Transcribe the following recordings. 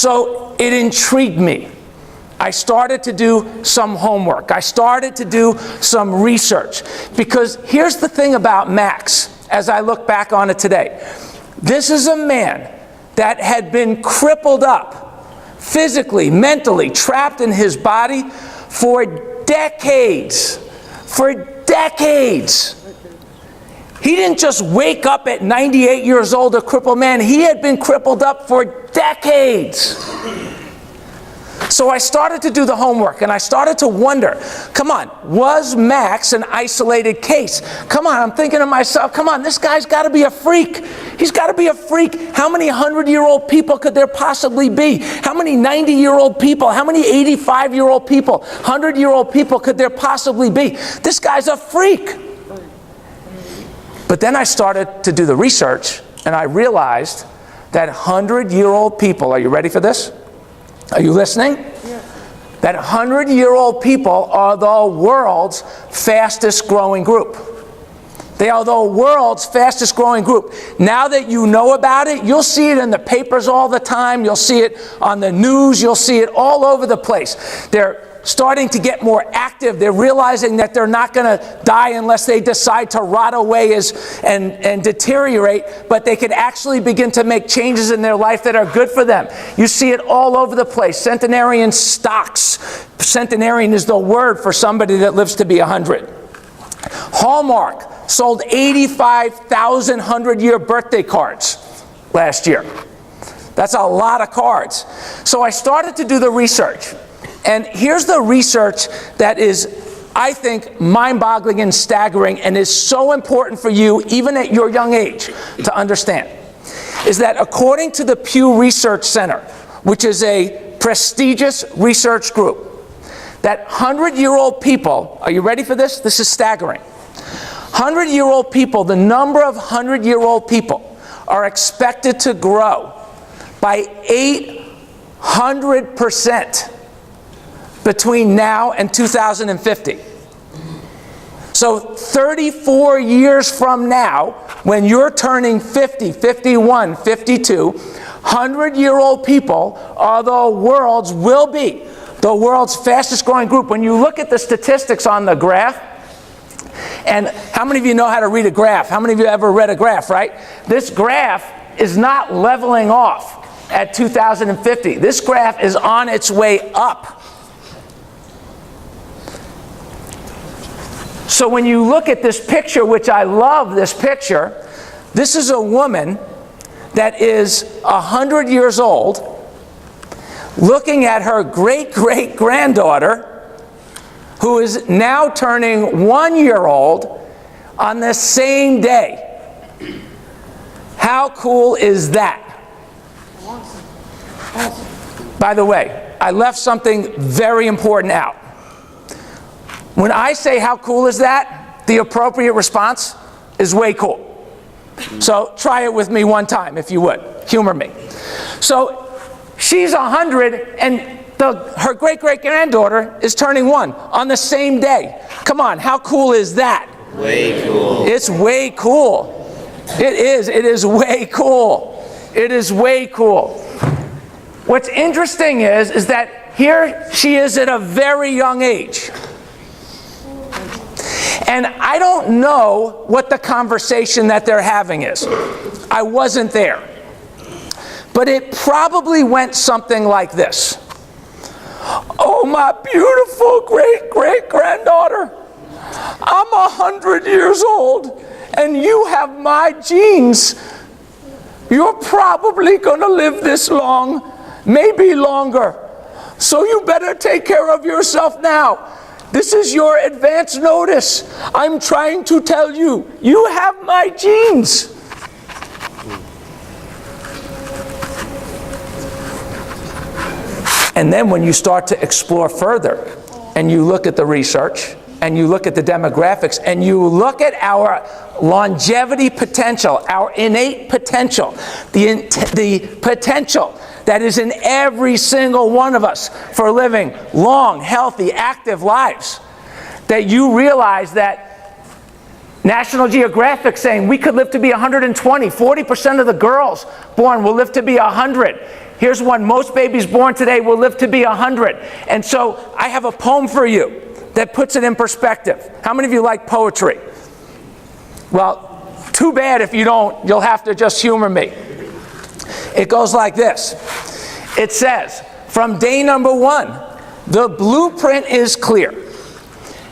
So it intrigued me. I started to do some homework. I started to do some research. Because here's the thing about Max, as I look back on it today. This is a man that had been crippled up, physically, mentally, trapped in his body for decades. For decades. He didn't just wake up at 98 years old a crippled man. He had been crippled up for decades. So I started to do the homework, and I started to wonder, come on, was Max an isolated case? Come on, I'm thinking to myself, come on, this guy's got to be a freak. He's got to be a freak. How many 100-year-old people could there possibly be? How many 90-year-old people? How many 85-year-old people? 100-year-old people could there possibly be? This guy's a freak. But then I started to do the research, and I realized that 100-year-old people, are you ready for this? Are you listening? Yeah. That 100-year-old people are the world's fastest growing group. They are the world's fastest growing group. Now that you know about it, you'll see it in the papers all the time. You'll see it on the news. You'll see it all over the place. They're starting to get more active. They're realizing that they're not going to die unless they decide to rot away and deteriorate, but they could actually begin to make changes in their life that are good for them. You see it all over the place. Centenarian stocks. Centenarian is the word for somebody that lives to be 100. Hallmark sold 85,000 100-year birthday cards last year. That's a lot of cards. So I started to do the research. And here's the research that is, I think, mind-boggling and staggering and is so important for you, even at your young age, to understand, is that according to the Pew Research Center, which is a prestigious research group, that 100-year-old people, are you ready for this? This is staggering. 100-year-old people, the number of 100-year-old people are expected to grow by 800% between now and 2050. So 34 years from now, when you're turning 50, 51, 52, 100-year-old people are will be the world's fastest growing group. When you look at the statistics on the graph, and how many of you know how to read a graph? How many of you ever read a graph, right? This graph is not leveling off at 2050. This graph is on its way up. So when you look at this picture, which I love this picture, this is a woman that is 100 years old looking at her great-great-granddaughter who is now turning 1 year old on the same day. How cool is that? Awesome. By the way, I left something very important out. When I say how cool is that, the appropriate response is way cool. So try it with me one time, if you would. Humor me. So she's 100 and her great-great-granddaughter is turning 1 on the same day. Come on, how cool is that? Way cool. It's way cool. It is way cool. It is way cool. What's interesting is that here she is at a very young age. And I don't know what the conversation that they're having is. I wasn't there. But it probably went something like this. Oh, my beautiful great-great-granddaughter, I'm 100 years old, and you have my genes. You're probably going to live this long, maybe longer. So you better take care of yourself now. This is your advance notice. I'm trying to tell you, you have my genes. And then when you start to explore further, and you look at the research, and you look at the demographics, and you look at our longevity potential, our innate potential, the potential that is in every single one of us for living long, healthy, active lives, that you realize that National Geographic saying we could live to be 120, 40% of the girls born will live to be 100. Here's one. Most babies born today will live to be 100. And so I have a poem for you that puts it in perspective. How many of you like poetry? Well, too bad if you don't. You'll have to just humor me. It goes like this. It says, from day number 1, the blueprint is clear.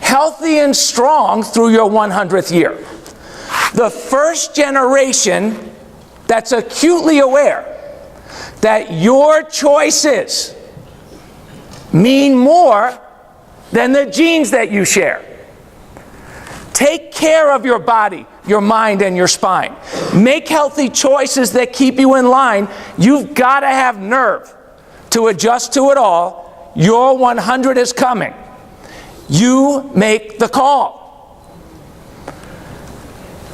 Healthy and strong through your 100th year. The first generation that's acutely aware that your choices mean more than the genes that you share. Take care of your body, your mind, and your spine. Make healthy choices that keep you in line. You've got to have nerve to adjust to it all. Your 100 is coming. You make the call.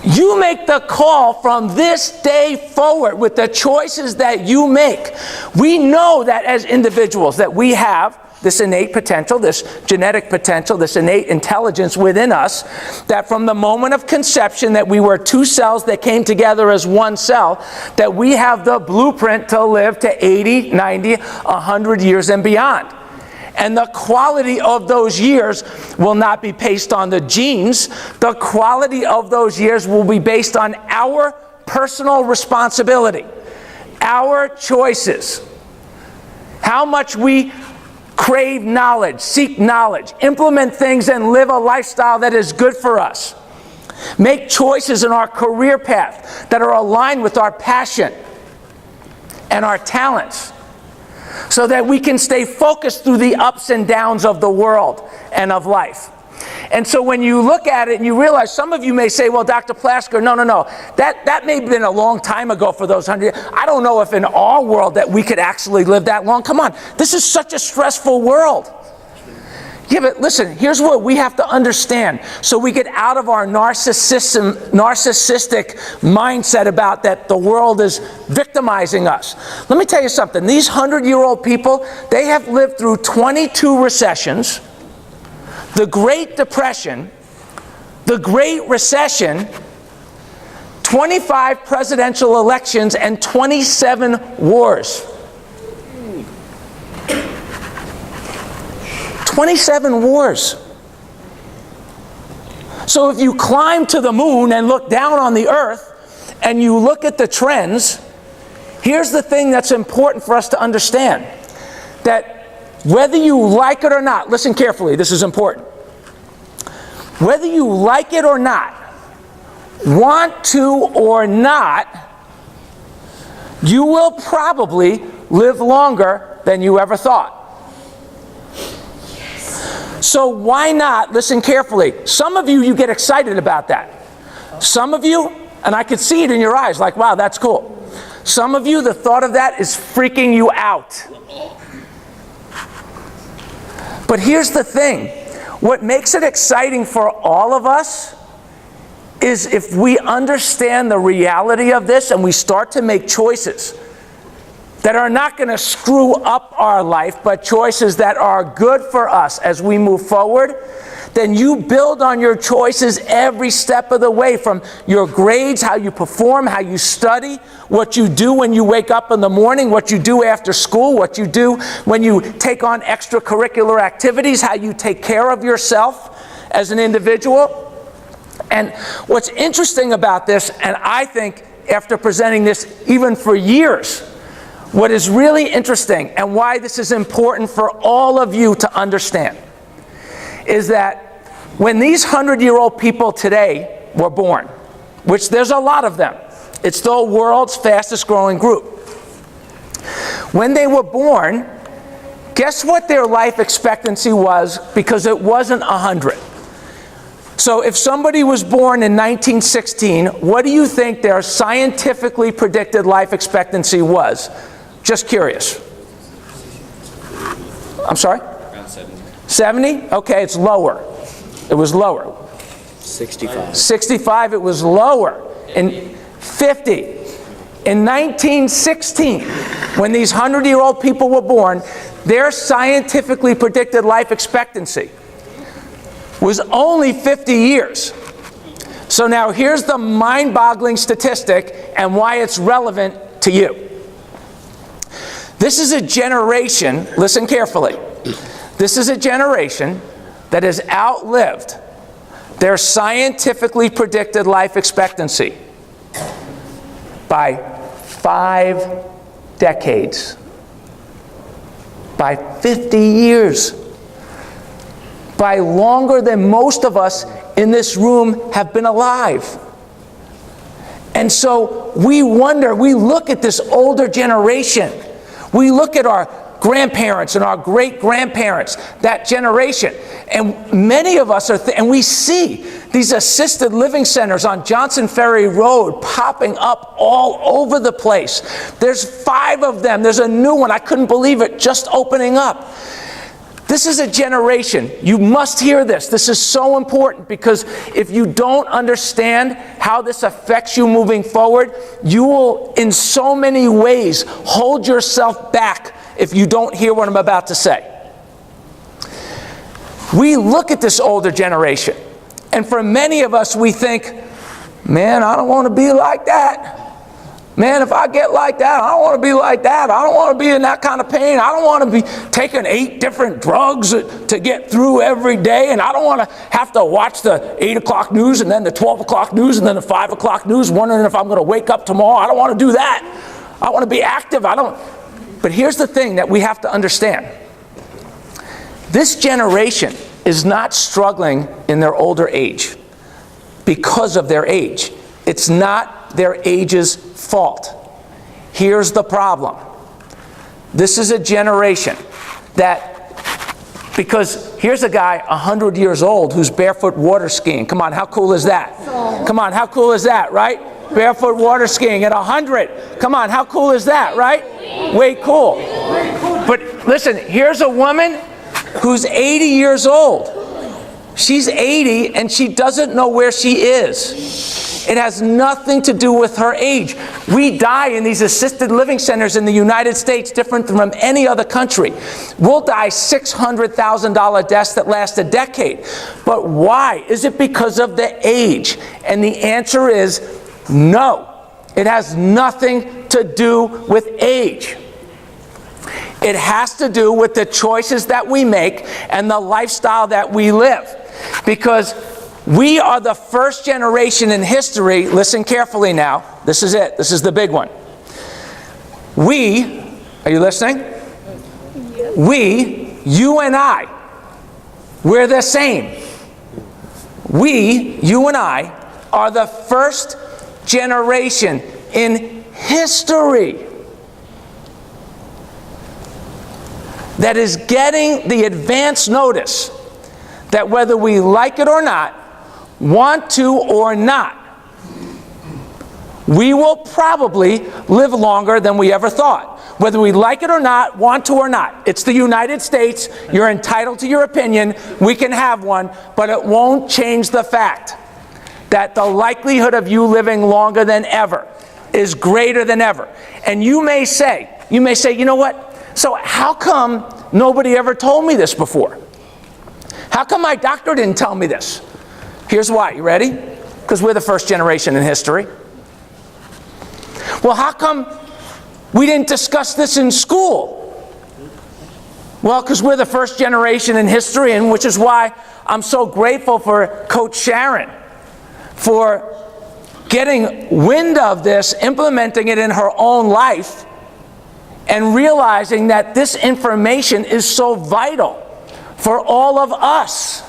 You make the call from this day forward with the choices that you make. We know that as individuals that we have this innate potential, this genetic potential, this innate intelligence within us, that from the moment of conception that we were 2 cells that came together as 1 cell, that we have the blueprint to live to 80, 90, 100 years and beyond. And the quality of those years will not be based on the genes. The quality of those years will be based on our personal responsibility, our choices, how much we crave knowledge, seek knowledge, implement things, and live a lifestyle that is good for us. Make choices in our career path that are aligned with our passion and our talents, so that we can stay focused through the ups and downs of the world and of life. And so when you look at it and you realize, some of you may say, well, Dr. Plasker, no. That may have been a long time ago for those 100 years. I don't know if in our world that we could actually live that long. Come on, this is such a stressful world. Yeah, but listen, here's what we have to understand so we get out of our narcissistic mindset about that the world is victimizing us. Let me tell you something. These 100-year-old people, they have lived through 22 recessions, the Great Depression, the Great Recession, 25 presidential elections, and 27 wars. 27 wars. So if you climb to the moon and look down on the earth and you look at the trends, here's the thing that's important for us to understand. That whether you like it or not, listen carefully, this is important. Whether you like it or not, want to or not, you will probably live longer than you ever thought. So why not, listen carefully, some of you get excited about that. Some of you, and I could see it in your eyes, like, wow, that's cool. Some of you, the thought of that is freaking you out. But here's the thing. What makes it exciting for all of us is if we understand the reality of this and we start to make choices that are not going to screw up our life, but choices that are good for us as we move forward, then you build on your choices every step of the way, from your grades, how you perform, how you study, what you do when you wake up in the morning, what you do after school, what you do when you take on extracurricular activities, how you take care of yourself as an individual. And what's interesting about this, and I think after presenting this even for years, what is really interesting and why this is important for all of you to understand is that when these 100-year-old people today were born, which there's a lot of them, it's the world's fastest growing group. When they were born, guess what their life expectancy was, because it wasn't 100. So if somebody was born in 1916, what do you think their scientifically predicted life expectancy was? Just curious. I'm sorry? Around 70. 70? Okay, it's lower. It was lower. 65. 65, it was lower. In 50. In 1916, when these 100-year-old people were born, their scientifically predicted life expectancy was only 50 years. So now here's the mind-boggling statistic and why it's relevant to you. This is a generation, listen carefully, this is a generation that has outlived their scientifically predicted life expectancy by 5 decades, by 50 years, by longer than most of us in this room have been alive. And so we wonder, we look at this older generation, we look at our grandparents and our great-grandparents, that generation, and many of us are, and we see these assisted living centers on Johnson Ferry Road popping up all over the place. There's 5 of them. There's a new one. I couldn't believe it, just opening up. This is a generation. You must hear this. This is so important, because if you don't understand how this affects you moving forward, you will, in so many ways, hold yourself back if you don't hear what I'm about to say. We look at this older generation, and for many of us, we think, man, I don't want to be like that. Man, if I get like that, I don't want to be like that. I don't want to be in that kind of pain. I don't want to be taking 8 different drugs to get through every day. And I don't want to have to watch the 8 o'clock news and then the 12 o'clock news and then the 5 o'clock news wondering if I'm going to wake up tomorrow. I don't want to do that. I want to be active. But here's the thing that we have to understand. This generation is not struggling in their older age because of their age. It's not their age's fault. Here's the problem. This is a generation that, because here's a guy 100 years old who's barefoot water skiing. Come on, how cool is that? Come on, how cool is that, right? Barefoot water skiing at 100. Come on, how cool is that, right? Way cool. But listen, here's a woman who's 80 years old. She's 80 and she doesn't know where she is. It has nothing to do with her age. We die in these assisted living centers in the United States different from any other country. We'll die $600,000 deaths that last a decade. But why? Is it because of the age? And the answer is no. It has nothing to do with age. It has to do with the choices that we make and the lifestyle that we live. Because we are the first generation in history, listen carefully now, this is it, this is the big one. We, are you listening? We, you and I, we're the same. We, you and I, are the first generation in history that is getting the advance notice that whether we like it or not, want to or not, we will probably live longer than we ever thought. Whether we like it or not, want to or not. It's the United States. You're entitled to your opinion. We can have one, but it won't change the fact that the likelihood of you living longer than ever is greater than ever. And you may say, you know what? So how come nobody ever told me this before? How come my doctor didn't tell me this? Here's why. You ready? Because we're the first generation in history. Well, how come we didn't discuss this in school? Well, because we're the first generation in history, and which is why I'm so grateful for Coach Sharon for getting wind of this, implementing it in her own life, and realizing that this information is so vital for all of us.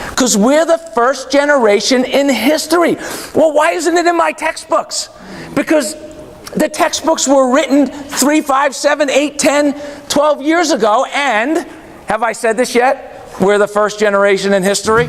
Because we're the first generation in history. Well, why isn't it in my textbooks? Because the textbooks were written 3, 5, 7, 8, 10, 12 years ago, and, have I said this yet? We're the first generation in history.